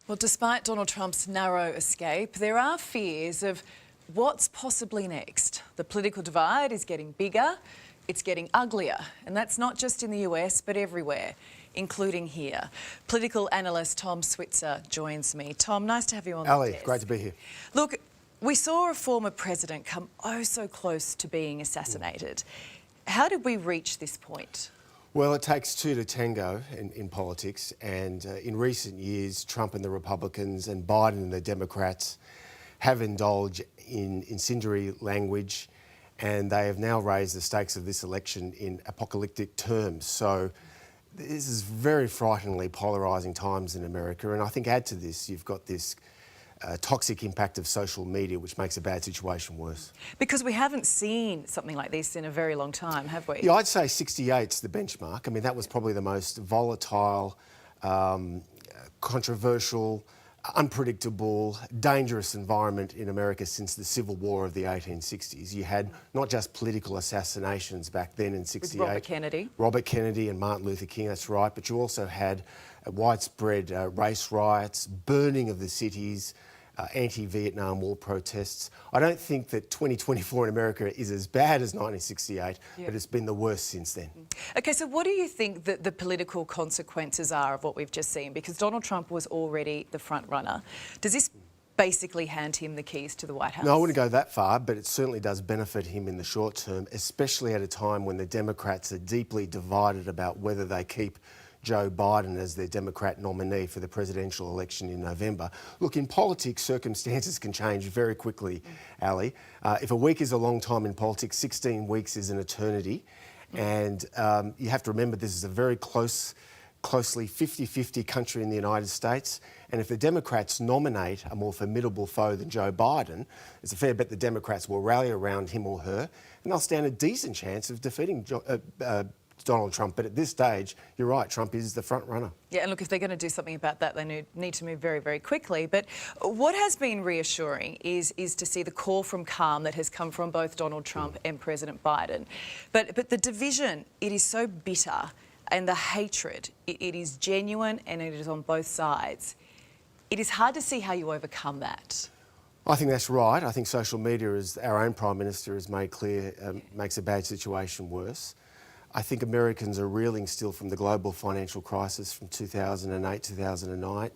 Well, despite Donald Trump's narrow escape, there are fears of what's possibly next. The political divide is getting bigger, it's getting uglier, and that's not just in the US, but everywhere, including here. Political analyst Tom Switzer joins me. Tom, nice to have you on the desk. Great to be here. Look, we saw a former president come oh so close to being assassinated. How did we reach this point? Well, it takes two to tango in politics, and in recent years, Trump and the Republicans and Biden and the Democrats have indulged in incendiary language, and they have now raised the stakes of this election in apocalyptic terms. So this is very frighteningly polarising times in America, and I think add to this, you've got this toxic impact of social media, which makes a bad situation worse. Because we haven't seen something like this in a very long time, have we? Yeah, I'd say 68's the benchmark. I mean, that was probably the most volatile, controversial, unpredictable, dangerous environment in America since the Civil War of the 1860s. You had not just political assassinations back then in 68. With Robert Kennedy and Martin Luther King, that's right, but you also had widespread race riots, burning of the cities, anti-Vietnam War protests. I don't think that 2024 in America is as bad as 1968, but it's been the worst since then. OK, so what do you think that the political consequences are of what we've just seen? Because Donald Trump was already the front runner. Does this basically hand him the keys to the White House? No, I wouldn't go that far, but it certainly does benefit him in the short term, especially at a time when the Democrats are deeply divided about whether they keep Joe Biden as their Democrat nominee for the presidential election in November. Look, in politics, circumstances can change very quickly, Ali. If a week is a long time in politics, 16 weeks is an eternity. And you have to remember this is a very closely 50-50 country in the United States. And if the Democrats nominate a more formidable foe than Joe Biden, it's a fair bet the Democrats will rally around him or her, and they'll stand a decent chance of defeating Donald Trump. But at this stage, you're right, Trump is the front runner. Yeah, and look, if they're going to do something about that, they need to move very, very quickly. But what has been reassuring is to see the call from calm that has come from both Donald Trump and President Biden. But the division, it is so bitter, and the hatred, it is genuine and it is on both sides. It is hard to see how you overcome that. I think that's right. I think social media, as our own Prime Minister has made clear, makes a bad situation worse. I think Americans are reeling still from the global financial crisis from 2008, 2009,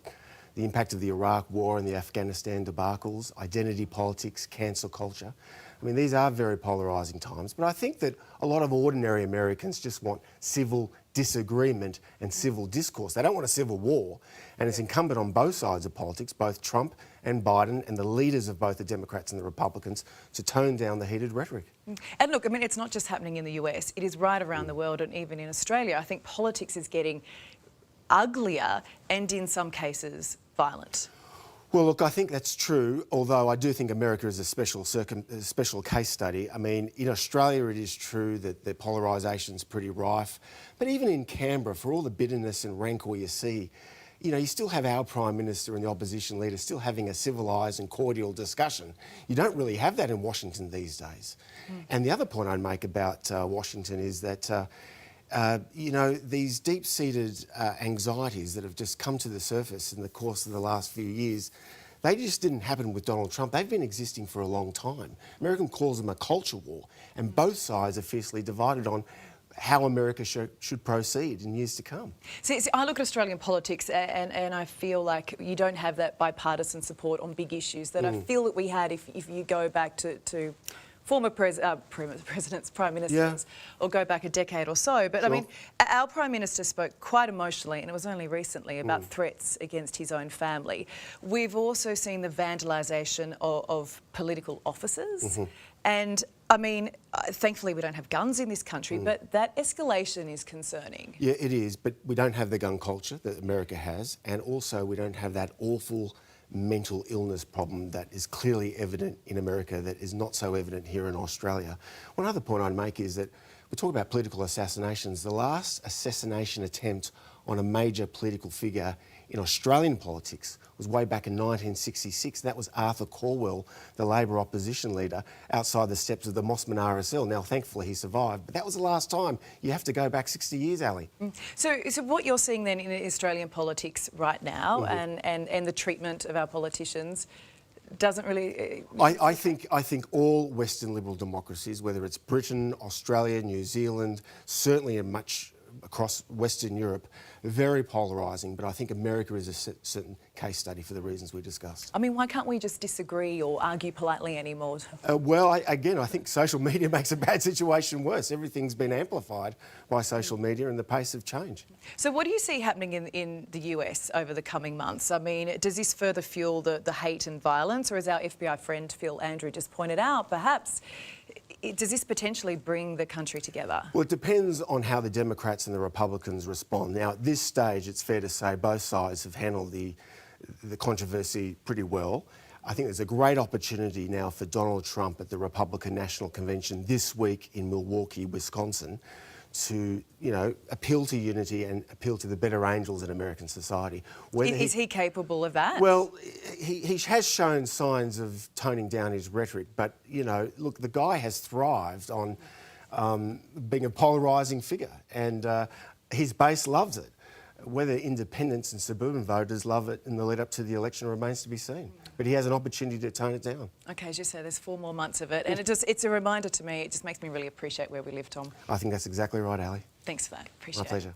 the impact of the Iraq War and the Afghanistan debacles, identity politics, cancel culture. I mean, these are very polarising times, but I think that a lot of ordinary Americans just want civil disagreement and civil discourse. They don't want a civil war, and it's incumbent on both sides of politics, both Trump and Biden and the leaders of both the Democrats and the Republicans, to tone down the heated rhetoric. And look, I mean, it's not just happening in the US, it is right around the world and even in Australia. I think politics is getting uglier and in some cases violent. Well, look, I think that's true, although I do think America is a special case study. I mean, in Australia it is true that the polarisation is pretty rife, but even in Canberra, for all the bitterness and rancour you see, you know, you still have our Prime Minister and the opposition leader still having a civilised and cordial discussion. You don't really have that in Washington these days. And the other point I'd make about Washington is that you know, these deep-seated anxieties that have just come to the surface in the course of the last few years, they just didn't happen with Donald Trump. They've been existing for a long time. American calls them a culture war, and both sides are fiercely divided on how America should proceed in years to come. See, I look at Australian politics and I feel like you don't have that bipartisan support on big issues that I feel that we had if you go back to former presidents, prime ministers, or go back a decade or so. But I mean, our Prime Minister spoke quite emotionally, and it was only recently, about threats against his own family. We've also seen the vandalisation of political offices. And I mean, thankfully we don't have guns in this country, but that escalation is concerning. Yeah, it is, but we don't have the gun culture that America has, and also we don't have that awful mental illness problem that is clearly evident in America that is not so evident here in Australia. One other point I'd make is that we talk about political assassinations. The last assassination attempt on a major political figure in Australian politics was way back in 1966. That was Arthur Calwell, the Labor opposition leader, outside the steps of the Mossman RSL. Now, thankfully, he survived, but that was the last time. You have to go back 60 years, Ali. So what you're seeing then in Australian politics right now and the treatment of our politicians doesn't really... I think all Western liberal democracies, whether it's Britain, Australia, New Zealand, certainly much across Western Europe, very polarising, but I think America is a certain case study for the reasons we discussed. I mean, why can't we just disagree or argue politely anymore? Well, again, I think social media makes a bad situation worse. Everything's been amplified by social media and the pace of change. So what do you see happening in the US over the coming months? I mean, does this further fuel the hate and violence, or as our FBI friend Phil Andrew just pointed out, perhaps, does this potentially bring the country together? Well, it depends on how the Democrats and the Republicans respond. Now, at this stage, it's fair to say both sides have handled the controversy pretty well. I think there's a great opportunity now for Donald Trump at the Republican National Convention this week in Milwaukee, Wisconsin, to, you know, appeal to unity and appeal to the better angels in American society. Is he capable of that? Well, he has shown signs of toning down his rhetoric, but, you know, look, the guy has thrived on being a polarising figure, and his base loves it. Whether independents and suburban voters love it in the lead up to the election remains to be seen. But he has an opportunity to tone it down. OK, as you say, there's 4 more months of it. And it's a reminder to me, it just makes me really appreciate where we live, Tom. I think that's exactly right, Ali. Thanks for that. Appreciate it. My pleasure.